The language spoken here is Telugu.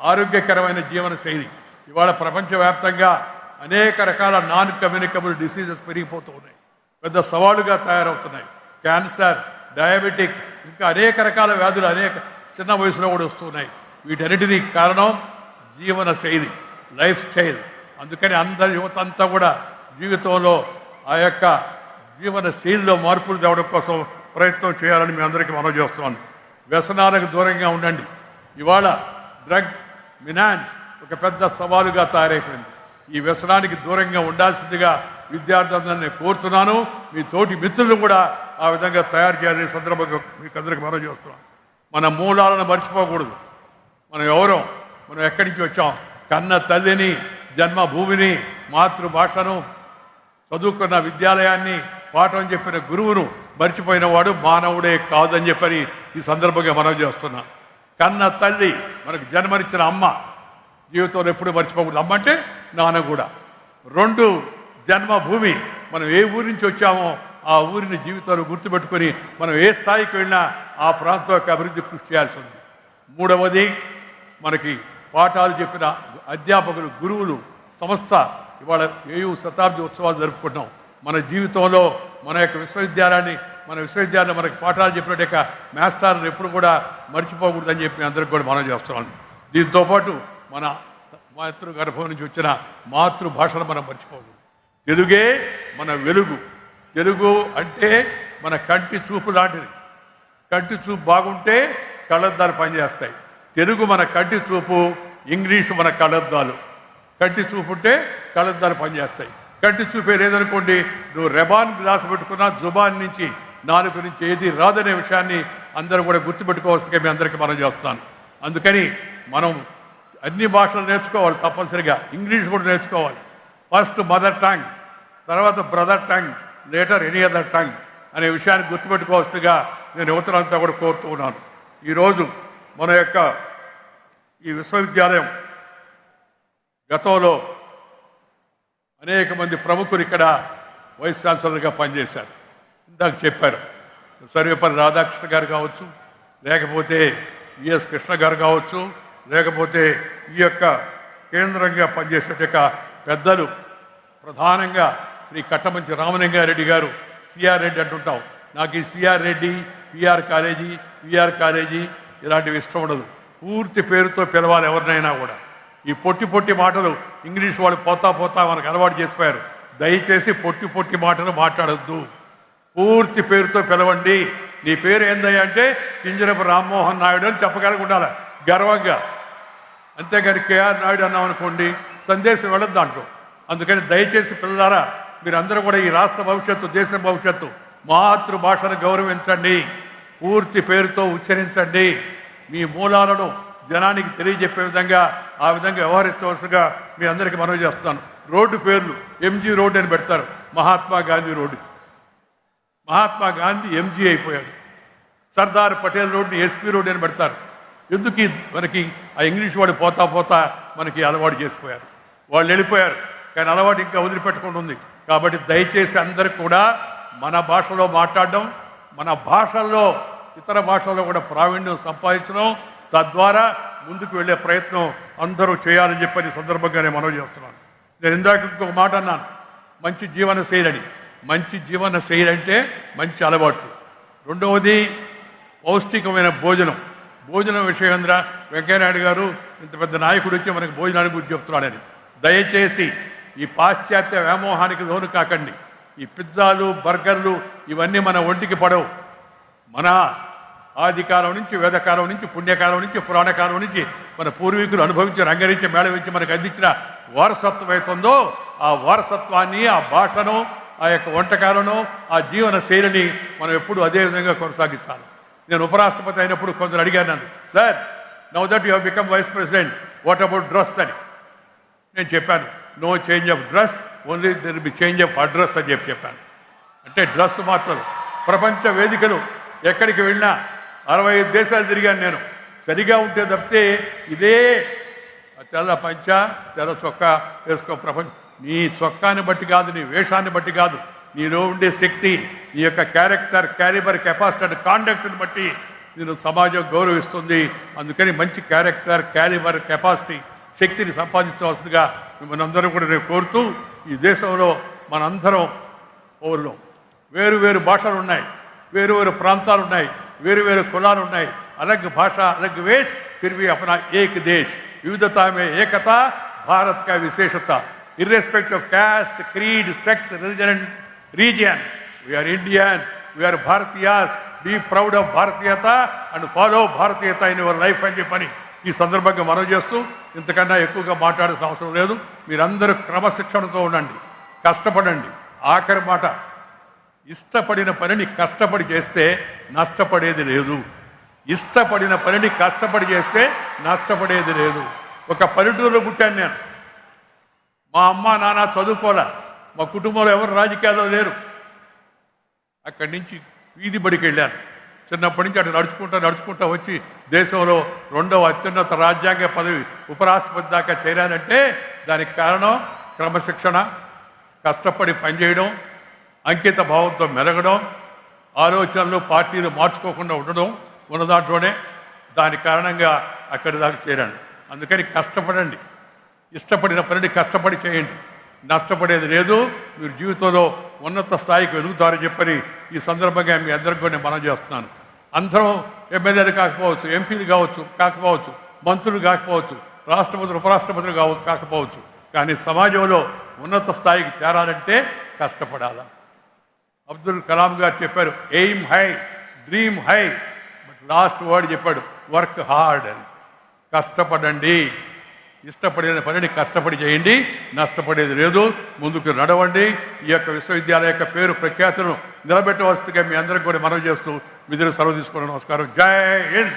ఆరోగ్యకరమైన జీవన శైలి. ఇవాళ ప్రపంచవ్యాప్తంగా అనేక రకాల నాన్ కమ్యూనికబుల్ డిసీజెస్ పెరిగిపోతూ ఉన్నాయి, పెద్ద సవాలుగా తయారవుతున్నాయి. క్యాన్సర్, డయాబెటిక్, ఇంకా అనేక రకాల వ్యాధులు అనేక చిన్న వయసులో కూడా వస్తున్నాయి. వీటన్నిటినీ కారణం జీవన శైలి, లైఫ్ స్టైల్. అందుకని అందరి యువత అంతా కూడా జీవితంలో ఆ యొక్క జీవన శైలిలో మార్పులు తేవడం కోసం ప్రయత్నం చేయాలని మీ అందరికీ మనవి చేస్తున్నాను. వ్యసనాలకు దూరంగా ఉండండి. ఇవాళ డ్రగ్ మినాన్స్ ఒక పెద్ద సవాలుగా తయారైపోయింది. ఈ వ్యసనానికి దూరంగా ఉండాల్సిందిగా విద్యార్థులను నేను కోరుతున్నాను. మీ తోటి మిత్రులు కూడా ఆ విధంగా తయారు చేయాలని సందర్భంగా మీకు అందరికీ మనవి చేస్తున్నాను. మన మూలాలను మర్చిపోకూడదు. మనం ఎవరో, మనం ఎక్కడి నుంచి వచ్చాం, కన్న తల్లిని, జన్మభూమిని, మాతృభాషను, చదువుకున్న విద్యాలయాన్ని, పాఠం చెప్పిన గురువును మర్చిపోయిన వాడు మానవుడే కాదని చెప్పని ఈ సందర్భంగా మనం చేస్తున్నాం. కన్న తల్లి, మనకు జన్మనిచ్చిన అమ్మ జీవితంలో ఎప్పుడు మర్చిపోకూడదు. అమ్మ అంటే నాన్న కూడా. 2 జన్మభూమి, మనం ఏ ఊరి నుంచి వచ్చామో ఆ ఊరిని జీవితంలో గుర్తుపెట్టుకొని మనం ఏ స్థాయికి వెళ్ళినా ఆ ప్రాంతం యొక్క అభివృద్ధి కృషి చేయాల్సి ఉంది. 3వది, మనకి పాఠాలు చెప్పిన అధ్యాపకులు, గురువులు, సంస్థ. ఇవాళ ఏయూ శతాబ్ది ఉత్సవాలు జరుపుకుంటాం. మన జీవితంలో మన యొక్క విశ్వవిద్యాలయం మనకి పాఠాలు చెప్పినట్టు యొక్క మాస్టర్లను ఎప్పుడు కూడా మర్చిపోకూడదని చెప్పి అందరికి కూడా మనం చేస్తున్నాం. దీంతోపాటు మన మాతృగర్భం నుంచి వచ్చిన మాతృభాషను మనం మర్చిపోకూడదు. తెలుగే మన వెలుగు. తెలుగు అంటే మన కంటి చూపు లాంటిది. కంటి చూపు బాగుంటే కళ్ళద్దాలు పనిచేస్తాయి. తెలుగు మన కంటి చూపు, ఇంగ్లీషు మన కళ్ళద్దాలు. కంటి చూపు ఉంటే కళ్ళద్దాలు పనిచేస్తాయి. కంటి చూపే లేదనుకోండి, నువ్వు రెబాన్ గ్లాస్ పెట్టుకున్నా జుబాన్ నుంచి, నాలుగు నుంచి ఏది రాదనే విషయాన్ని అందరూ కూడా గుర్తుపెట్టుకోవాల్సిందిగా మీ అందరికీ మనం చేస్తాను. అందుకని మనం అన్ని భాషలు నేర్చుకోవాలి తప్పనిసరిగా. ఇంగ్లీష్ కూడా నేర్చుకోవాలి. ఫస్ట్ మదర్ టంగ్, తర్వాత brother tongue, later any other tongue అనే విషయాన్ని గుర్తుపెట్టుకోవాల్సిందిగా నేను యువతలంతా కూడా కోరుతూ ఉన్నాను. ఈరోజు మన యొక్క ఈ విశ్వవిద్యాలయం గతంలో అనేక మంది ప్రముఖులు ఇక్కడ వైస్ ఛాన్సలర్గా పనిచేశారు. ఇందాక చెప్పారు, సర్వేపల్లి రాధాకృష్ణ గారు కావచ్చు, లేకపోతే విఎస్ కృష్ణ గారు కావచ్చు, లేకపోతే ఈ యొక్క కేంద్రంగా పనిచేసే యొక్క పెద్దలు, ప్రధానంగా శ్రీ కట్టమంచి రామలింగారెడ్డి గారు, సిఆర్ రెడ్డి అంటుంటాం. నాకు ఈ CR Reddy, PR college, VR college ఇలాంటివి ఇష్టం ఉండదు. పూర్తి పేరుతో పిలవాలి ఎవరినైనా కూడా. ఈ పొట్టి మాటలు ఇంగ్లీష్ వాళ్ళు పోతా మనకు అలవాటు చేసిపోయారు. దయచేసి పొట్టి మాటలు మాట్లాడద్దు. పూర్తి పేరుతో పిలవండి. నీ పేరు ఏందయ్యా అంటే కింజరపు రామ్మోహన్ నాయుడు అని చెప్పగలిగి ఉండాలి గర్వంగా. అంతేగాని కేఆర్ నాయుడు అన్నాం అనుకోండి, సందేశం వెళ్ళదు దాంట్లో. అందుకని దయచేసి పిల్లలారా, మీరందరూ కూడా ఈ రాష్ట్ర భవిష్యత్తు, దేశం భవిష్యత్తు, మాతృభాషను గౌరవించండి. పూర్తి పేరుతో ఉచ్చరించండి. మీ మూలాలను జనానికి తెలియజెప్పే విధంగా ఆ విధంగా వ్యవహరించవలసిగా మీ అందరికీ మనవి చేస్తాను. రోడ్డు పేర్లు ఎంజీ రోడ్ అని పెడతారు. మహాత్మా గాంధీ రోడ్డు, మహాత్మా గాంధీ ఎంజీ అయిపోయాడు. సర్దార్ పటేల్ రోడ్ని ఎస్పీ రోడ్ అని పెడతారు. ఎందుకు మనకి ఆ ఇంగ్లీష్ వాడు పోతా మనకి అలవాటు చేసిపోయారు. వాళ్ళు వెళ్ళిపోయారు, కానీ అలవాటు ఇంకా వదిలిపెట్టకుండా ఉంది. కాబట్టి దయచేసి అందరికి కూడా మన భాషలో మాట్లాడడం, మన భాషల్లో ఇతర భాషల్లో కూడా ప్రావీణ్యం సంపాదించడం, తద్వారా ముందుకు వెళ్ళే ప్రయత్నం అందరూ చేయాలని చెప్పని సందర్భంగా నేను మనవి చేస్తున్నాను. నేను ఇందాక ఇంకొక మాట అన్నాను, మంచి జీవన శైలి. మంచి జీవన శైలి అంటే మంచి అలవాట్లు. రెండవది పౌష్టికమైన భోజనం విషయంగా వెంకయ్యనాయుడు గారు ఇంత పెద్ద నాయకుడు వచ్చి మనకి భోజనానికి గురించి చెప్తున్నాడని. దయచేసి ఈ పాశ్చాత్య వ్యామోహానికి లోను కాకండి. ఈ పిజ్జాలు, బర్గర్లు ఇవన్నీ మన ఒంటికి పడవు. మన ఆదికాలం నుంచి, వేదకాలం నుంచి, పుణ్యకాలం నుంచి, పురాణకాలం నుంచి మన పూర్వీకులు అనుభవించి, రంగరించి, మేళవించి మనకు అందించిన వారసత్వం అవుతుందో ఆ వారసత్వాన్ని, ఆ భాషను, ఆ యొక్క వంటకాలను, ఆ జీవన శైలిని మనం ఎప్పుడు అదే విధంగా కొనసాగించాలి. నేను ఉపరాష్ట్రపతి అయినప్పుడు కొందరు అడిగాను నన్ను, sir now that you have become vice president, what about dress అని. నేను చెప్పాను, no change of dress, only there be change of address అని చెప్పాను. అంటే డ్రెస్ మార్చదు. ప్రపంచ వేదికలు ఎక్కడికి వెళ్ళినా 65 దేశాలు తిరిగాను నేను. సరిగా ఉంటే తప్పితే ఇదే తెల్ల పంచ, తెల్ల చొక్కా వేసుకో. నీ చొక్కాని బట్టి కాదు, నీ వేషాన్ని బట్టి కాదు, నీలో ఉండే శక్తి, నీ యొక్క క్యారెక్టర్, క్యాలిబర్, కెపాసిటీ, కాండక్ట్ని బట్టి నేను సమాజం గౌరవిస్తుంది. అందుకని మంచి క్యారెక్టర్, క్యాలిబర్, కెపాసిటీ, శక్తిని సంపాదించవలసిందిగా మిమ్మల్ని అందరూ కూడా నేను కోరుతూ, ఈ దేశంలో మనందరం పౌరులం. వేరు వేరు భాషలు ఉన్నాయి, వేరు వేరు ప్రాంతాలు ఉన్నాయి, వేరు వేరు కులాలు ఉన్నాయి. अलग भाषा अलग वेश, फिर भी अपना एक देश. विविधता में एकता भारत का विशेषता. Irrespective of caste, creed, sex, religion and region, we are Indians, we are Bharatiyas. Be proud of Bharatiyata and follow Bharatiyata in your life అని చెప్పని ఈ సందర్భంగా మనం చేస్తూ, ఇంతకన్నా ఎక్కువగా మాట్లాడాల్సిన అవసరం లేదు. మీరందరూ క్రమశిక్షణతో ఉండండి, కష్టపడండి. ఆఖరి మాట, ఇష్టపడిన పనిని కష్టపడి చేస్తే నష్టపడేది లేదు. ఇష్టపడిన పనిని కష్టపడి చేస్తే నష్టపడేది లేదు. ఒక పల్లెటూరులో పుట్టాను నేను. మా అమ్మ నాన్న చదువుకోలే, మా కుటుంబంలో ఎవరు రాజకీయాల్లో లేరు. అక్కడి నుంచి వీధి బడికి వెళ్ళాను. చిన్నప్పటి నుంచి అటు నడుచుకుంటా వచ్చి దేశంలో 2వ అత్యున్నత రాజ్యాంగ పదవి ఉపరాష్ట్రపతి దాకా చేరానంటే దానికి కారణం క్రమశిక్షణ, కష్టపడి పనిచేయడం, అంకిత భావంతో మెలగడం, ఆలోచనలు పార్టీలు మార్చుకోకుండా ఉండడం ఉన్న దాంట్లోనే. దాని కారణంగా అక్కడి దాకా చేరాను. అందుకని కష్టపడండి, ఇష్టపడిన పనిని కష్టపడి చేయండి, నష్టపడేది లేదు. మీరు జీవితంలో ఉన్నత స్థాయికి ఎదుగుతారని చెప్పని ఈ సందర్భంగా మీ అందరికీ కూడా నేను మనం చేస్తున్నాను. అందరం ఎమ్మెల్యేలు కాకపోవచ్చు, ఎంపీలు కాకపోవచ్చు, మంత్రులు కాకపోవచ్చు, రాష్ట్రపతులు, ఉపరాష్ట్రపతులు కాకపోవచ్చు, కానీ సమాజంలో ఉన్నత స్థాయికి చేరాలంటే కష్టపడాలా. అబ్దుల్ కలాం గారు చెప్పారు, aim high, dream high, but last word చెప్పాడు, వర్క్ హార్డ్ అని. కష్టపడండి, ఇష్టపడిన పనిని కష్టపడి చేయండి, నష్టపడేది లేదు. ముందుకు నడవండి. ఈ యొక్క విశ్వవిద్యాలయం యొక్క పేరు ప్రఖ్యాతులను నిలబెట్టవలసిందిగా మీ అందరికీ కూడా మనవి చేస్తూ మీ దగ్గర సెలవు తీసుకున్నాను. నమస్కారం. జై హింద్.